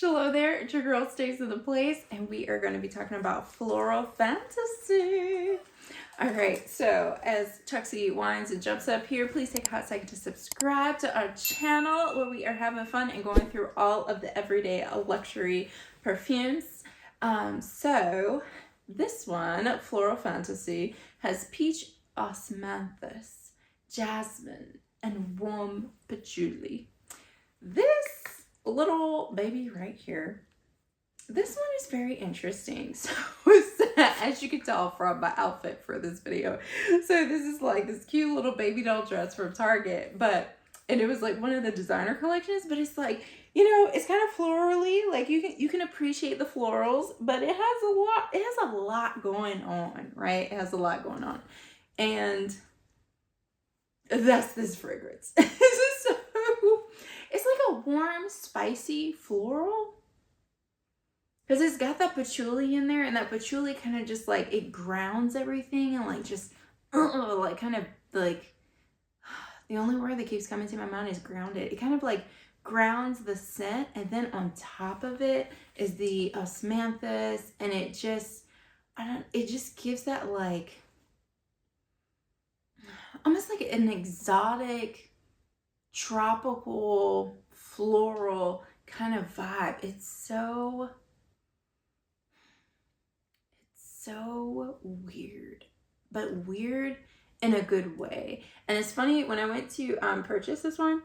Hello there, it's your girl StaceNthePlace, and we are going to be talking about floral fantasy. Alright, so as Tuxie winds and jumps up here, please take a hot second to subscribe to our channel where we are having fun and going through all of the everyday luxury perfumes. So this one, Floral Fantasy, has peach osmanthus, jasmine, and warm patchouli. This little baby right here, this one is very interesting. So as you can tell from my outfit for this video, so this is like this cute little baby doll dress from Target, and it was like one of the designer collections, but it's like, you know, it's kind of florally, like you can appreciate the florals, but it has a lot going on, right? It has a lot going on, and that's this fragrance. So it's like a warm, spicy floral. Because it's got that patchouli in there, and that patchouli kind of just like, it grounds everything and like just, like kind of like, the only word that keeps coming to my mind is grounded. It kind of like grounds the scent, and then on top of it is the osmanthus, and it just gives that like, almost like an exotic, tropical, floral kind of vibe. It's so weird, but weird in a good way. And it's funny, when I went to purchase this one,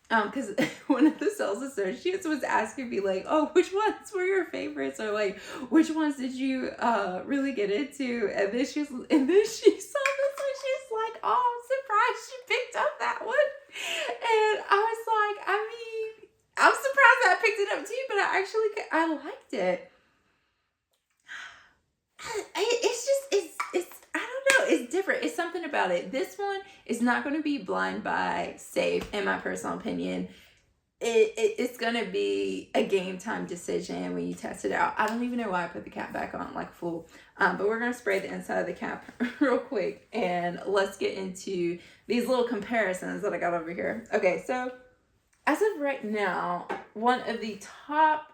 because one of the sales associates was asking me like, oh, which ones were your favorites, or like, which ones did you really get into? And then she saw this one, she's like, oh, I'm surprised she picked up that one. And I was like, I mean, I'm surprised that I picked it up too, but I liked it. It's I don't know, it's different. It's something about it. This one is not going to be blind buy safe, in my personal opinion. It's going to be a game time decision when you test it out. I don't even know why I put the cap back on like a fool. But we're going to spray the inside of the cap real quick, and let's get into these little comparisons that I got over here. Okay, so as of right now, one of the top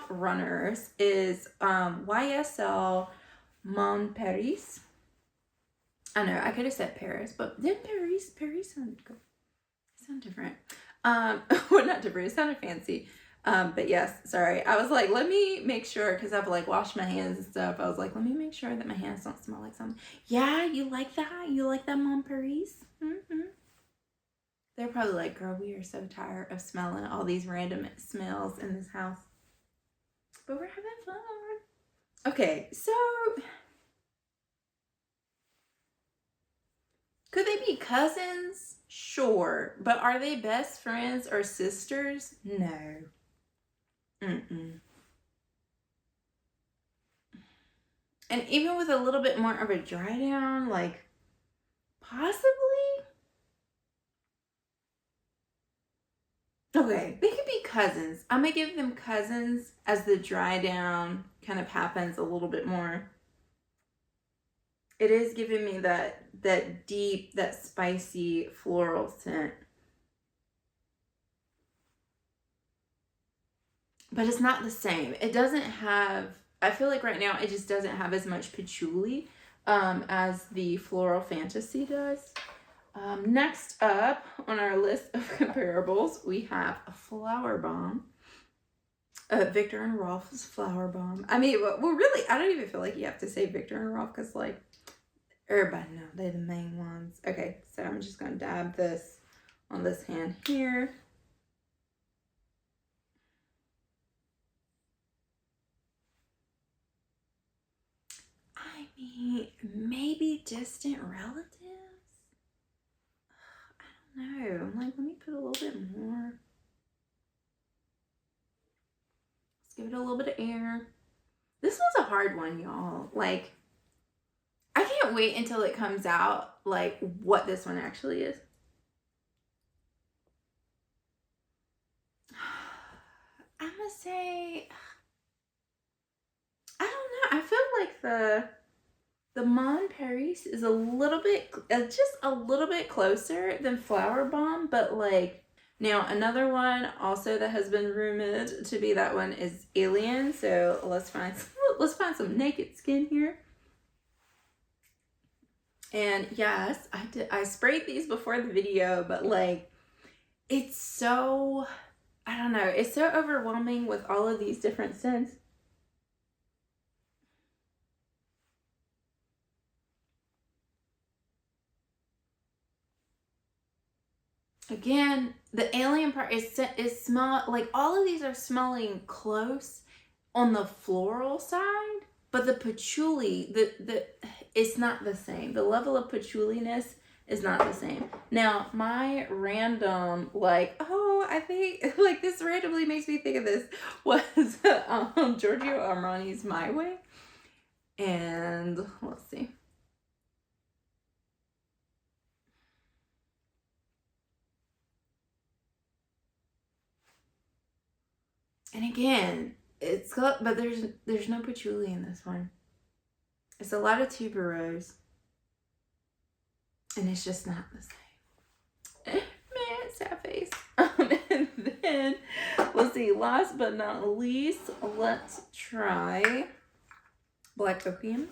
runners is YSL Mon Paris. I know, I could have said Paris, but then Paris sounded good. It sounded different. Well, not different, it sounded fancy. But yes, sorry. I was like, let me make sure, because I've like washed my hands and stuff. I was like, let me make sure that my hands don't smell like something. Yeah, you like that? You like that Mon Paris? Mm-hmm. They're probably like, girl, we are so tired of smelling all these random smells in this house. But we're having fun. Okay, so could they be cousins? Sure. But are they best friends or sisters? No. Mm-mm. And even with a little bit more of a dry down, like, possibly? Okay, they could be cousins. I'm gonna give them cousins as the dry down kind of happens a little bit more. It is giving me that deep, that spicy floral scent. But it's not the same. It doesn't have, I feel like right now it just doesn't have as much patchouli as the Floral Fantasy does. Next up on our list of comparables, we have a Flowerbomb. Viktor and Rolf's Flowerbomb. I mean, well, really, I don't even feel like you have to say Viktor and Rolf, because like, everybody know they're the main ones. Okay, so I'm just going to dab this on this hand here. I mean, maybe distant relatives? I don't know. I'm like, let me put a little bit more. Let's give it a little bit of air. This one's a hard one, y'all. Like, I can't wait until it comes out, like, what this one actually is. I'm gonna say, I don't know. I feel like the Mon Paris is a little bit, just a little bit closer than Flowerbomb, but like, Now, another one also that has been rumored to be that one is Alien. So let's find some naked skin here. And yes, I sprayed these before the video, but like, it's so, I don't know, it's so overwhelming with all of these different scents. Again, the Alien part is smell like all of these are smelling close on the floral side, but the patchouli, it's not the same. The level of patchouliness is not the same. Now, my random, like, oh, I think, like, this randomly makes me think of this, was Giorgio Armani's My Way. And let's see. And again, it's got, but there's no patchouli in this one. It's a lot of tuberose. And it's just not the same. Man, sad face. And then, let's see, last but not least, let's try Black Opium.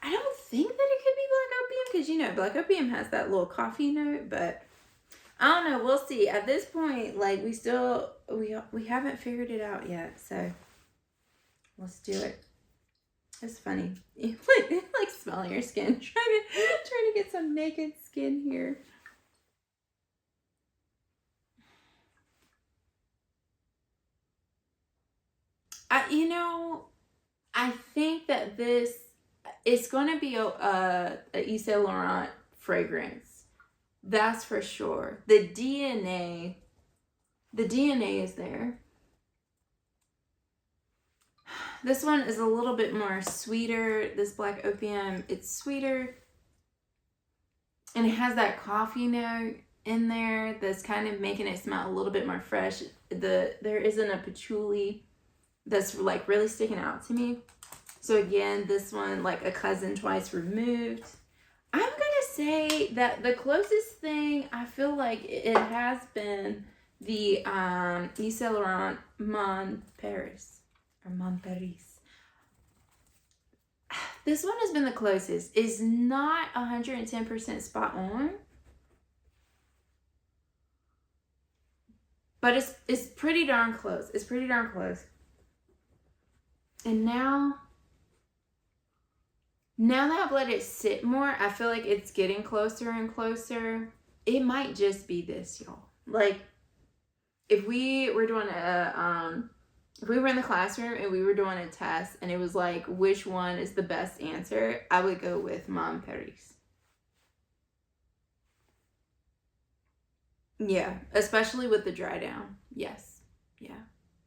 I don't think that it could be Black Opium because, you know, Black Opium has that little coffee note, but I don't know. We'll see. At this point, like, we haven't figured it out yet, so let's do it. It's funny. like smelling your skin. Trying to get some naked skin here. I think that this is going to be a Yves Saint Laurent fragrance. That's for sure. The DNA is there. This one is a little bit more sweeter. This Black Opium, it's sweeter. And it has that coffee note in there that's kind of making it smell a little bit more fresh. There isn't a patchouli that's like really sticking out to me. So again, this one, like a cousin twice removed. I'm going to say that the closest thing, I feel like it has been the Yves Saint Laurent Mon Paris. Or Mon Paris. This one has been the closest. It's not 110% spot on. But it's pretty darn close. It's pretty darn close. And now that I've let it sit more, I feel like it's getting closer and closer. It might just be this, y'all. Like, if we were doing if we were in the classroom and we were doing a test and it was like, which one is the best answer, I would go with Mon Paris. Yeah, especially with the dry down. Yes. Yeah.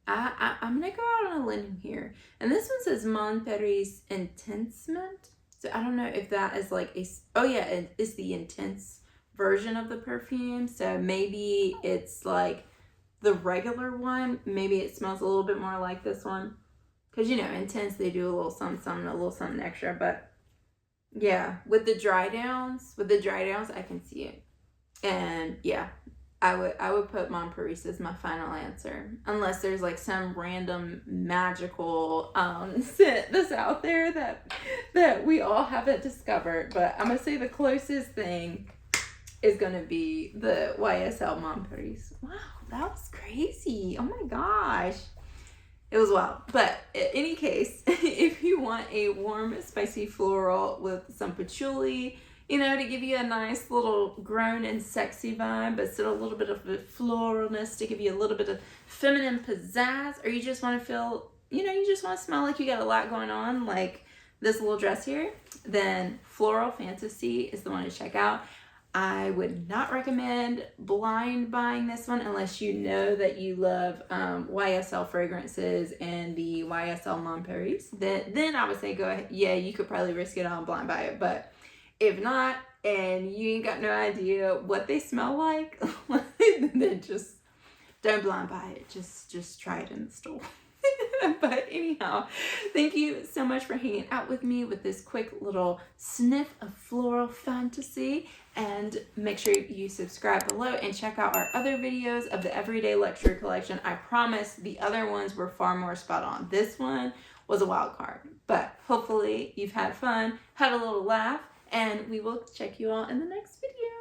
I'm going to go out on a limb here. And this one says Mon Paris Intensement. So I don't know if that is like oh yeah, it's the intense version of the perfume. So maybe it's like the regular one, maybe it smells a little bit more like this one. Because, you know, intense, they do a little something, a little something extra. But, yeah, with the dry downs, I can see it. And, yeah, I would put Mon Paris as my final answer. Unless there's, like, some random magical scent that's out there that we all haven't discovered. But I'm going to say the closest thing is going to be the YSL Mon Paris. Wow. That was crazy. Oh my gosh. It was wild. But in any case, if you want a warm, spicy floral with some patchouli, you know, to give you a nice little grown and sexy vibe, but still a little bit of a floralness to give you a little bit of feminine pizzazz, or you just want to feel, you know, you just want to smell like you got a lot going on, like this little dress here, then Floral Fantasy is the one to check out. I would not recommend blind buying this one unless you know that you love YSL fragrances and the YSL Mon Paris. Then I would say go ahead. Yeah, you could probably risk it on blind buy it. But if not, and you ain't got no idea what they smell like, then just don't blind buy it. Just try it in the store. But anyhow, thank you so much for hanging out with me with this quick little sniff of floral fantasy. And make sure you subscribe below and check out our other videos of the Everyday Luxury collection. I promise the other ones were far more spot on. This one was a wild card, but hopefully you've had fun, had a little laugh, and we will check you all in the next video.